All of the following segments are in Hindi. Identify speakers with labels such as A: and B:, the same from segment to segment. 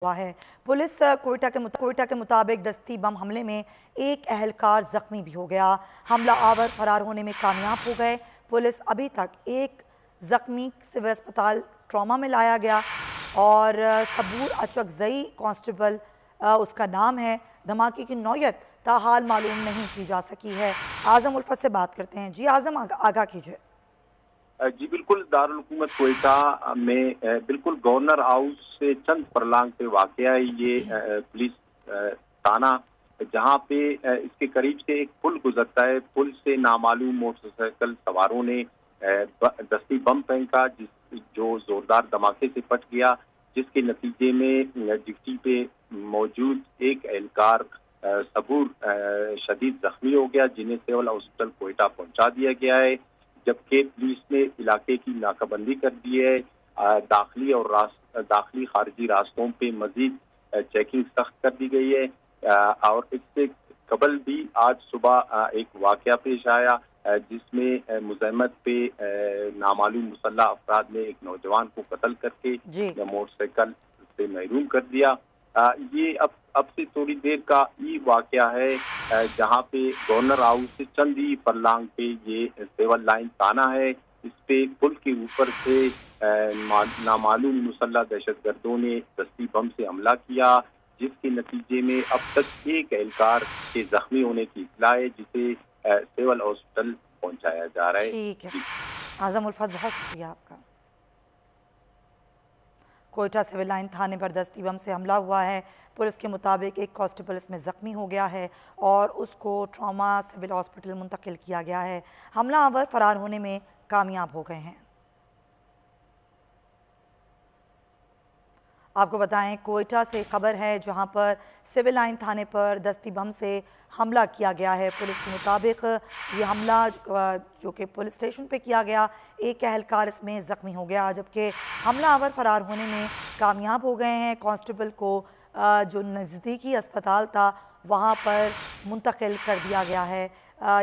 A: हुआ है। पुलिस कोयटा के मुताबिक दस्ती बम हमले में एक अहलकार जख्मी भी हो गया। हमला आवर फरार होने में कामयाब हो गए। पुलिस अभी तक एक जख्मी सिविल अस्पताल ट्रॉमा में लाया गया और सबूर अचकजई कांस्टेबल उसका नाम है। धमाके की नौयत ताहाल मालूम नहीं की जा सकी है। आजम उल्फत से बात करते हैं। जी आजम, आगाह कीजिए।
B: जी बिल्कुल, दारुल हुकूमत कोयटा में बिल्कुल गवर्नर हाउस से चंद फरलांग पे वाक़या है ये पुलिस थाना, जहां पे इसके करीब से एक पुल गुजरता है। पुल से नामालूम मोटरसाइकिल सवारों ने दस्ती बम फेंका जो जोरदार धमाके से फट गया, जिसके नतीजे में डिक्टी पे मौजूद एक एहलकार सबूर शदीद जख्मी हो गया, जिन्हें सिविल हॉस्पिटल कोयटा पहुंचा दिया गया है। जबकि पुलिस ने इलाके की नाकाबंदी कर दी है। दाखिली खारजी रास्तों पे मजीद चेकिंग सख्त कर दी गई है। और इससे कबल भी आज सुबह एक वाकया पेश आया जिसमें मुज़ाहमत पे नामालूम मुसल्लह अफराद ने एक नौजवान को कत्ल करके मोटरसाइकिल से महरूम कर दिया। ये अब से थोड़ी देर का ये वाकया है, जहां पे गवर्नर हाउस से चंद ही फरलांग पे ये सिविल लाइन थाना है। इस पे पुल के ऊपर से नामालूम मुसल्लह दहशतगर्दों ने दस्ती बम से हमला किया, जिसके नतीजे में अब तक एक एहलकार के जख्मी होने की इत्तला है, जिसे सिविल हॉस्पिटल पहुंचाया जा रहा है।
A: ठीक है आजम उल्फत, बहुत शुक्रिया आपका। कोयटा सिविल लाइन थाने पर दस्ती बम से हमला हुआ है। पुलिस के मुताबिक एक कांस्टेबल इसमें ज़ख्मी हो गया है और उसको ट्रॉमा सिविल हॉस्पिटल मुंतकिल किया गया है। हमलावर फरार होने में कामयाब हो गए हैं। आपको बताएं, कोयटा से खबर है जहां पर सिविल लाइन थाने पर दस्ती बम से हमला किया गया है। पुलिस के मुताबिक ये हमला जो कि पुलिस स्टेशन पे किया गया, एक अहलकार इसमें ज़ख्मी हो गया, जबकि हमलावर फरार होने में कामयाब हो गए हैं। कांस्टेबल को जो नज़दीकी अस्पताल था वहाँ पर मुंतकिल कर दिया गया है।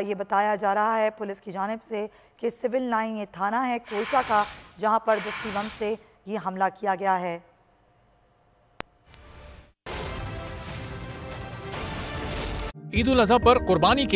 A: ये बताया जा रहा है पुलिस की जानिब से कि सिविल लाइन ये थाना है कोयटा का, जहाँ पर दस्ती बम से ये हमला किया गया है।
C: ईद उल अजहा पर कुर्बानी के